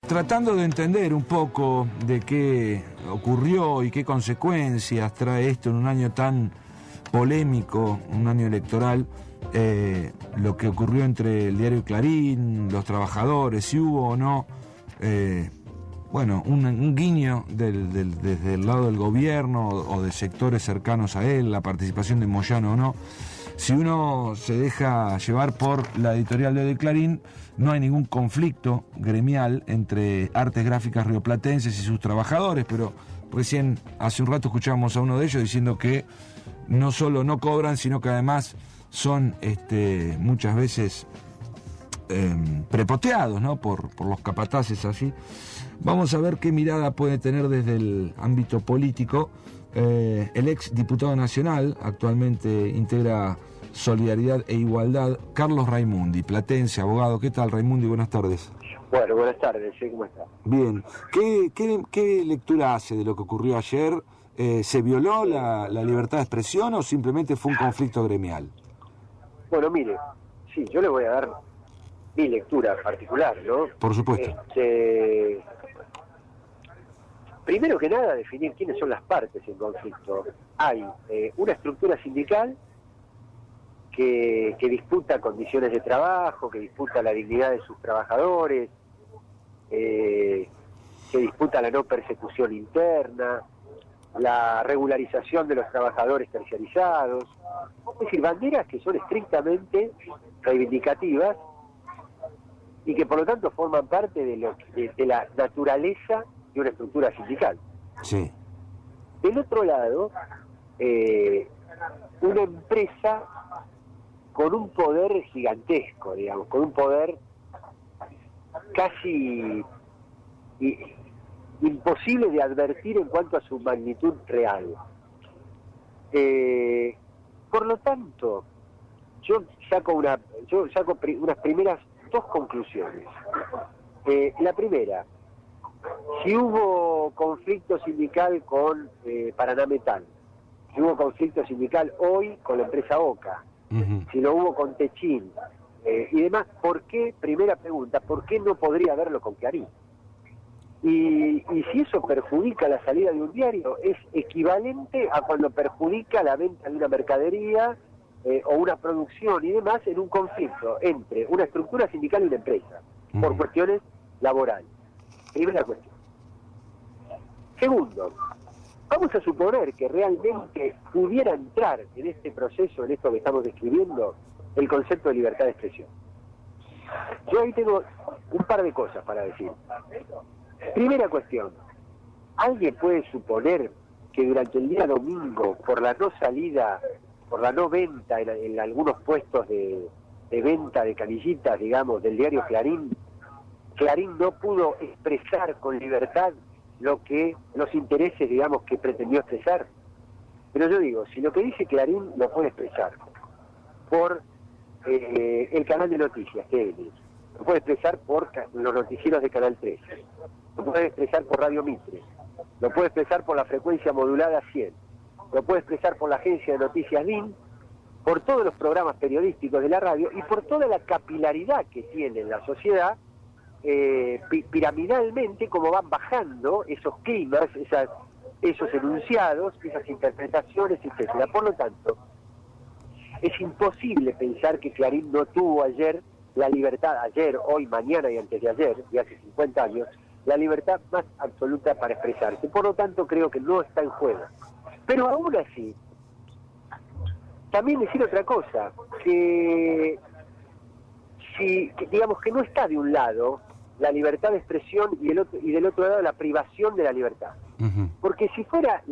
Tratando de entender un poco de qué ocurrió y qué consecuencias trae esto en un año tan polémico, un año electoral, lo que ocurrió entre el diario Clarín, los trabajadores, si hubo o no, un guiño desde el lado del gobierno o de sectores cercanos a él, la participación de Moyano o no. Si uno se deja llevar por la editorial de Clarín, no hay ningún conflicto gremial entre Artes Gráficas Rioplatenses y sus trabajadores, pero recién, hace un rato escuchábamos a uno de ellos diciendo que no solo no cobran, sino que además son muchas veces prepoteados, ¿no? por los capataces así. Vamos a ver qué mirada puede tener desde el ámbito político el ex diputado nacional, actualmente integra Solidaridad e Igualdad, Carlos Raimundi, platense, abogado. ¿Qué tal, Raimundi? Buenas tardes. Bueno, buenas tardes, ¿cómo está? Bien. ¿Qué lectura hace de lo que ocurrió ayer? ¿Se violó la libertad de expresión o simplemente fue un conflicto gremial? Bueno, mire, sí, yo le voy a dar mi lectura particular, ¿no? Por supuesto. Primero que nada, definir quiénes son las partes en conflicto. Hay una estructura sindical que disputa condiciones de trabajo, que disputa la dignidad de sus trabajadores, que disputa la no persecución interna, la regularización de los trabajadores terciarizados, es decir, banderas que son estrictamente reivindicativas y que por lo tanto forman parte de la naturaleza de una estructura sindical. Sí. Del otro lado, una empresa con un poder gigantesco, digamos, con un poder casi imposible de advertir en cuanto a su magnitud real. Por lo tanto, yo saco unas primeras dos conclusiones. La primera, si hubo conflicto sindical con Paraná Metal, si hubo conflicto sindical hoy con la empresa OCA, si lo hubo con Techín y demás, ¿por qué? Primera pregunta, ¿por qué no podría haberlo con Clarín? Y si eso perjudica la salida de un diario, es equivalente a cuando perjudica la venta de una mercadería o una producción y demás en un conflicto entre una estructura sindical y una empresa, por cuestiones laborales. Primera cuestión. Segundo, vamos a suponer que realmente pudiera entrar en este proceso, en esto que estamos describiendo, el concepto de libertad de expresión. Yo ahí tengo un par de cosas para decir. Primera cuestión, ¿alguien puede suponer que durante el día domingo, por la no salida, por la no venta en algunos puestos de venta de canillitas, digamos, del diario Clarín no pudo expresar con libertad los intereses, digamos, que pretendió expresar? Pero yo digo, si lo que dice Clarín lo puede expresar por el canal de noticias, TN, lo puede expresar por los noticieros de Canal 13, lo puede expresar por Radio Mitre, lo puede expresar por la frecuencia modulada 100, lo puede expresar por la agencia de noticias DIN, por todos los programas periodísticos de la radio y por toda la capilaridad que tiene en la sociedad, piramidalmente, como van bajando esos climas, esos enunciados, esas interpretaciones, etcétera. Por lo tanto, es imposible pensar que Clarín no tuvo ayer la libertad, ayer, hoy, mañana y antes de ayer, y hace 50 años, la libertad más absoluta para expresarse. Por lo tanto, creo que no está en juego. Pero aún así, también decir otra cosa, que digamos que no está de un lado la libertad de expresión y del otro lado la privación de la libertad. Porque si fuera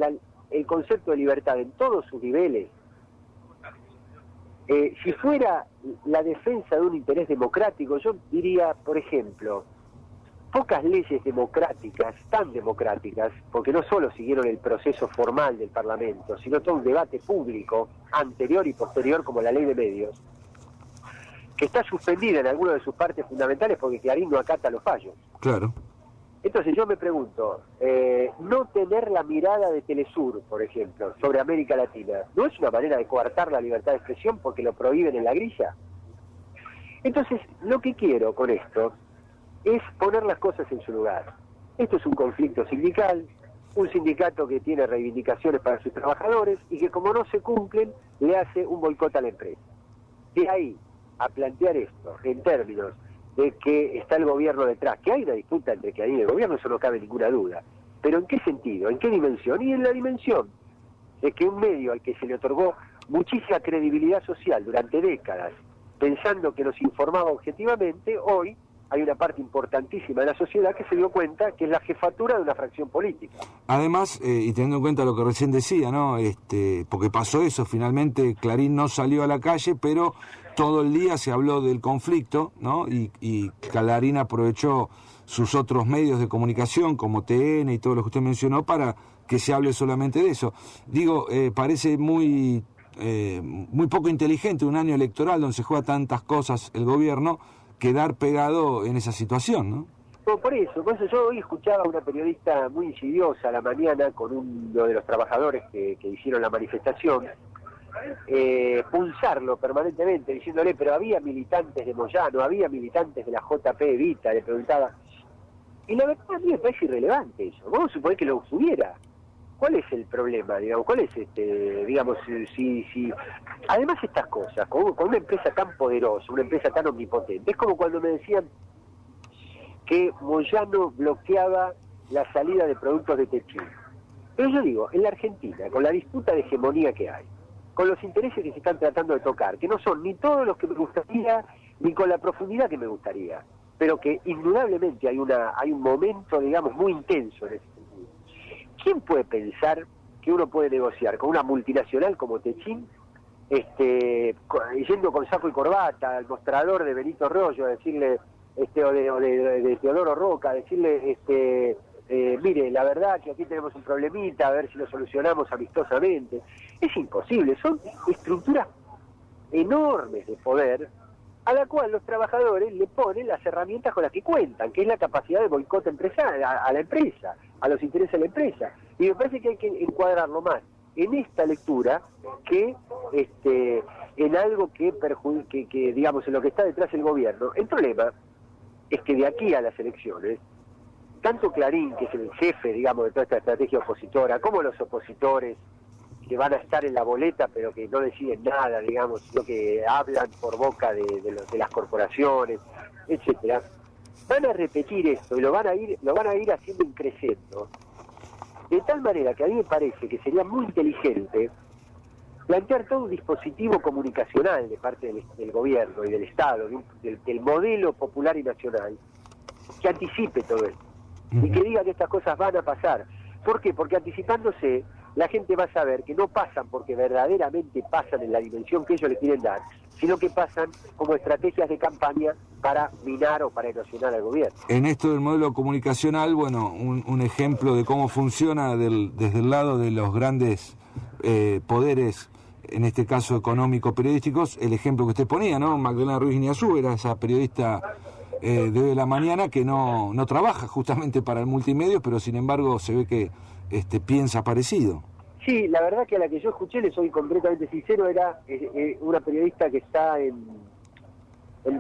el concepto de libertad en todos sus niveles, si fuera la defensa de un interés democrático, yo diría, por ejemplo, pocas leyes democráticas, tan democráticas, porque no solo siguieron el proceso formal del Parlamento, sino todo un debate público anterior y posterior, como la ley de medios, que está suspendida en alguna de sus partes fundamentales porque Clarín no acata los fallos. Claro. Entonces yo me pregunto, no tener la mirada de Telesur, por ejemplo, sobre América Latina, ¿no es una manera de coartar la libertad de expresión porque lo prohíben en la grilla? Entonces, lo que quiero con esto es poner las cosas en su lugar. Esto es un conflicto sindical, un sindicato que tiene reivindicaciones para sus trabajadores y que como no se cumplen, le hace un boicot a la empresa. De ahí a plantear esto en términos de que está el gobierno detrás, que hay una disputa entre que hay el gobierno, eso no cabe ninguna duda. Pero ¿en qué sentido? ¿En qué dimensión? Y en la dimensión de que un medio al que se le otorgó muchísima credibilidad social durante décadas, pensando que nos informaba objetivamente, hoy hay una parte importantísima de la sociedad que se dio cuenta que es la jefatura de una fracción política. Además, y teniendo en cuenta lo que recién decía, ¿no? Porque pasó eso, finalmente Clarín no salió a la calle, pero todo el día se habló del conflicto, ¿no? Y Clarín aprovechó sus otros medios de comunicación, como TN y todo lo que usted mencionó, para que se hable solamente de eso. Digo, parece muy poco inteligente un año electoral donde se juega tantas cosas el gobierno, quedar pegado en esa situación, ¿no? No, por eso yo hoy escuchaba a una periodista muy insidiosa a la mañana con uno de los trabajadores que hicieron la manifestación, pulsarlo permanentemente, diciéndole, pero había militantes de Moyano, había militantes de la JP Evita, le preguntaba. Y la verdad a mí me parece irrelevante eso. Vamos a suponer que lo hubiera. ¿Cuál es el problema? Digamos, ¿cuál es digamos, si además estas cosas, con una empresa tan poderosa, una empresa tan omnipotente, es como cuando me decían que Moyano bloqueaba la salida de productos de Techín. Pero yo digo, en la Argentina, con la disputa de hegemonía que hay, con los intereses que se están tratando de tocar, que no son ni todos los que me gustaría, ni con la profundidad que me gustaría, pero que indudablemente hay un momento, digamos, muy intenso en ese sentido. ¿Quién puede pensar que uno puede negociar con una multinacional como Techín, yendo con saco y corbata al mostrador de Benito Rollo, a decirle, o de Teodoro Roca, a decirle, mire, la verdad que aquí tenemos un problemita, a ver si lo solucionamos amistosamente? Es imposible, son estructuras enormes de poder a la cual los trabajadores le ponen las herramientas con las que cuentan, que es la capacidad de boicot empresarial a la empresa, a los intereses de la empresa. Y me parece que hay que encuadrarlo más en esta lectura que en algo que digamos, en lo que está detrás del gobierno. El problema es que de aquí a las elecciones, tanto Clarín, que es el jefe, digamos, de toda esta estrategia opositora, como los opositores, que van a estar en la boleta pero que no deciden nada, digamos, sino que hablan por boca de las corporaciones, etcétera, van a repetir esto y lo van a ir haciendo increciendo, de tal manera que a mí me parece que sería muy inteligente plantear todo un dispositivo comunicacional de parte del gobierno y del Estado, del modelo popular y nacional, que anticipe todo esto y que diga que estas cosas van a pasar. ¿Por qué? Porque anticipándose, la gente va a saber que no pasan porque verdaderamente pasan en la dimensión que ellos le quieren dar, sino que pasan como estrategias de campaña para minar o para erosionar al gobierno. En esto del modelo comunicacional, bueno, un ejemplo de cómo funciona desde el lado de los grandes poderes, en este caso económico-periodísticos, el ejemplo que usted ponía, ¿no? Magdalena Ruiz Guiñazú era esa periodista de hoy de la mañana que no trabaja justamente para el multimedio, pero sin embargo se ve que piensa parecido. Sí, la verdad que a la que yo escuché, le soy completamente sincero, era una periodista que está en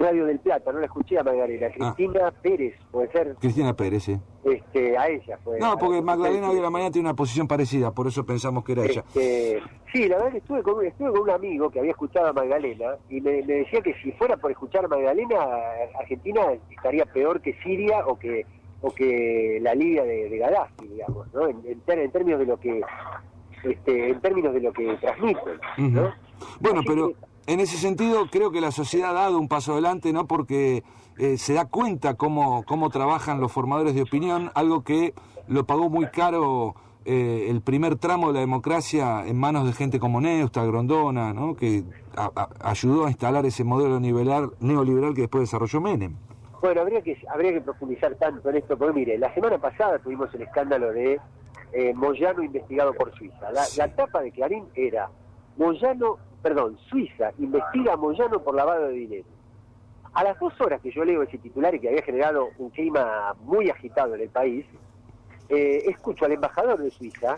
Radio del Plata, no la escuché a Magdalena, Cristina Pérez, puede ser. Cristina Pérez, sí. A ella fue. No, porque Magdalena hoy de la mañana tiene una posición parecida, por eso pensamos que era ella. Sí, la verdad que estuve con un amigo que había escuchado a Magdalena y me decía que si fuera por escuchar a Magdalena, Argentina estaría peor que Siria o que la Libia de Gaddafi, digamos, ¿no? En términos de lo que transmiten, ¿no? Bueno, pero en ese sentido creo que la sociedad ha dado un paso adelante, ¿no? Porque se da cuenta cómo trabajan los formadores de opinión, algo que lo pagó muy caro el primer tramo de la democracia en manos de gente como Neusta, Grondona, ¿no? Que ayudó a instalar ese modelo neoliberal que después desarrolló Menem. Bueno, habría que profundizar tanto en esto, porque mire, la semana pasada tuvimos el escándalo de Moyano investigado por Suiza. La tapa de Clarín era Suiza investiga a Moyano por lavado de dinero. A las 2 horas que yo leo ese titular y que había generado un clima muy agitado en el país, escucho al embajador de Suiza,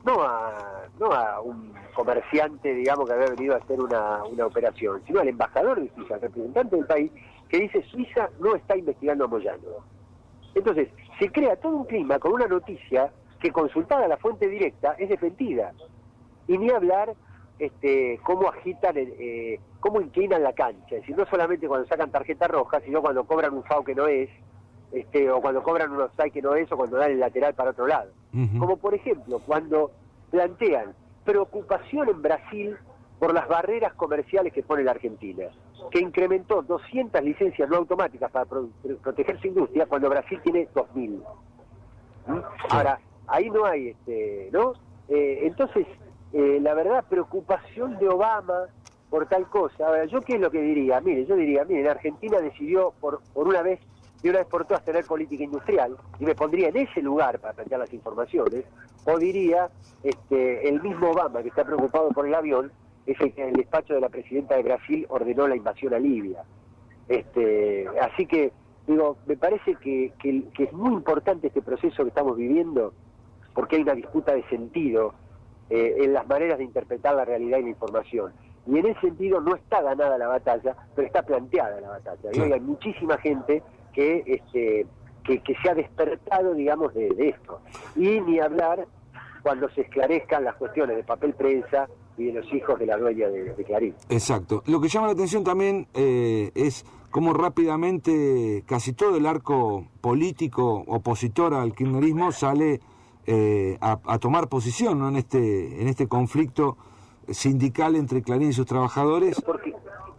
no a un comerciante, digamos, que había venido a hacer una operación, sino al embajador de Suiza, al representante del país, que dice Suiza no está investigando a Moyano. Entonces, se crea todo un clima con una noticia que, consultada a la fuente directa, es desmentida. Y ni hablar cómo agitan, cómo inclinan la cancha. Es decir, no solamente cuando sacan tarjeta roja, sino cuando cobran un foul que no es, o cuando cobran un offside que no es, o cuando dan el lateral para otro lado. Como por ejemplo, cuando plantean preocupación en Brasil por las barreras comerciales que pone la Argentina, que incrementó 200 licencias no automáticas para proteger su industria, cuando Brasil tiene 2.000. Ahora, ahí no hay, ¿no? Entonces, la verdad, preocupación de Obama por tal cosa. Ahora, ¿yo qué es lo que diría? Miren, Argentina decidió por una vez, de una vez por todas, tener política industrial, y me pondría en ese lugar para plantear las informaciones, o diría, el mismo Obama, que está preocupado por el avión, es el que en el despacho de la presidenta de Brasil ordenó la invasión a Libia. Así que, digo, me parece que es muy importante este proceso que estamos viviendo, porque hay una disputa de sentido en las maneras de interpretar la realidad y la información. Y en ese sentido no está ganada la batalla, pero está planteada la batalla. Y hoy hay muchísima gente que se ha despertado, digamos, de esto. Y ni hablar cuando se esclarezcan las cuestiones de papel prensa y de los hijos de la dueña de Clarín. Exacto. Lo que llama la atención también es cómo rápidamente casi todo el arco político opositor al kirchnerismo sale a tomar posición, ¿no? en este conflicto sindical entre Clarín y sus trabajadores.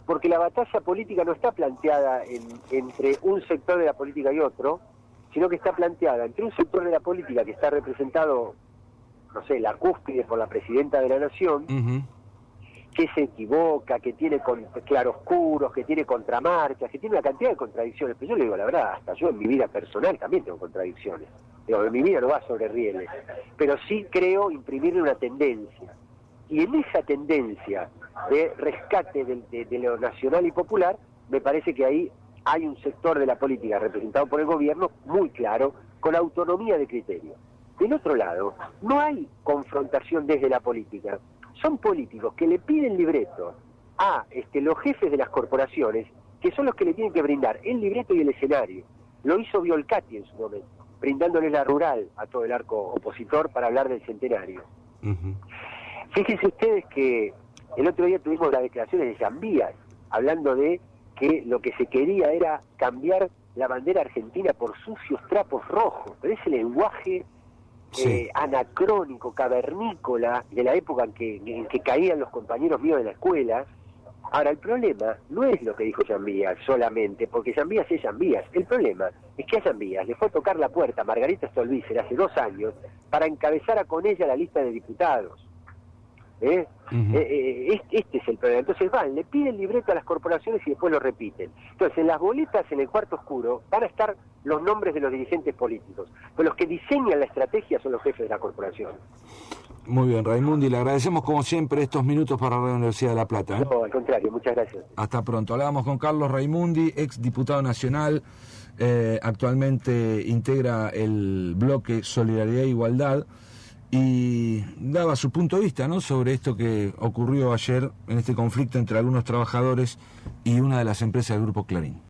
Porque la batalla política no está planteada entre un sector de la política y otro, sino que está planteada entre un sector de la política que está representado, no sé, la cúspide por la presidenta de la Nación, que se equivoca, que tiene claroscuros, que tiene contramarchas, que tiene una cantidad de contradicciones. Pero yo le digo la verdad, hasta yo en mi vida personal también tengo contradicciones. Digo, en mi vida no va sobre rieles, pero sí creo imprimirle una tendencia. Y en esa tendencia de rescate de lo nacional y popular, me parece que ahí hay un sector de la política representado por el gobierno muy claro, con autonomía de criterio. Del otro lado, no hay confrontación desde la política. Son políticos que le piden libreto a los jefes de las corporaciones, que son los que le tienen que brindar el libreto y el escenario. Lo hizo Violcati en su momento, brindándole la rural a todo el arco opositor para hablar del centenario. Fíjense ustedes que el otro día tuvimos las declaraciones de Jambías, hablando de que lo que se quería era cambiar la bandera argentina por sucios trapos rojos, pero ese lenguaje anacrónico, cavernícola, de la época en que caían los compañeros míos de la escuela. Ahora, el problema no es lo que dijo Jambías solamente, porque Jambías es Jambías. El problema es que a Jambías le fue a tocar la puerta a Margarita Stolbizer hace 2 años para encabezar con ella la lista de diputados. Este es el problema. Entonces le piden libreto a las corporaciones y después lo repiten. Entonces, en las boletas, en el cuarto oscuro, van a estar los nombres de los dirigentes políticos, pero los que diseñan la estrategia son los jefes de la corporación. Muy bien, Raimundi, le agradecemos como siempre estos minutos para Radio Universidad de La Plata. No, al contrario, muchas gracias. Hasta pronto. Hablábamos con Carlos Raimundi, ex diputado nacional, actualmente integra el bloque Solidaridad e Igualdad, y daba su punto de vista, ¿no?, sobre esto que ocurrió ayer en este conflicto entre algunos trabajadores y una de las empresas del Grupo Clarín.